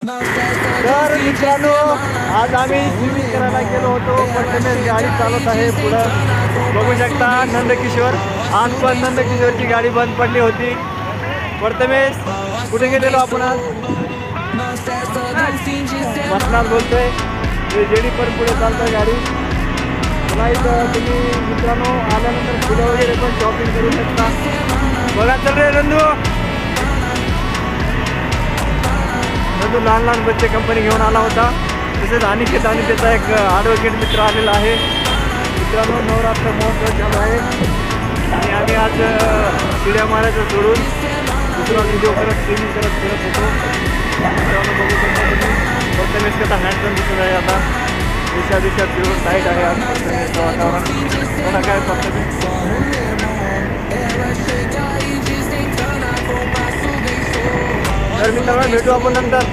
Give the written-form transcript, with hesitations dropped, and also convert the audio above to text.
तर मित्रांनो, आज आम्ही स्विमिंग करायला गेलो होतो. प्रथमेश गाडी चालवत आहे पुढं. बघू शकता नंदकिशोर. आज पण नंदकिशोरची गाडी बंद पडली होती. प्रथमेश कुठे गेलेलो आपण आज? मसनात बोलतोय. जेडी पण पुढे चालतोय गाडी. पुन्हा इथं तुम्ही मित्रांनो आल्यानंतर फुलं वगैरे पण शॉपिंग करू शकता. बघा चल रे नंदू. नंदू लहान लहान बच्चे कंपनी घेऊन आला होता. तसेच अनिकेत आणि त्याचा एक ॲडव्होकेट मित्र आलेला आहे. मित्रांनो नवरात्र महोत्सव चालू आहे आणि आम्ही आज शिड्या मारायचं सोडून दुसरा व्हिडिओ करत स्ट्रीमिंग करत फिरत होतो. मित्रांनो बघू शकता तुम्ही प्रथमेश कसा हँडसम दिसत आहे. आता दिशा फिरून टाईट आहे आज प्रथमेशचं वातावरण. मला काय प्रथमेश. तर मित्रांनो भेटू आपण नंतर.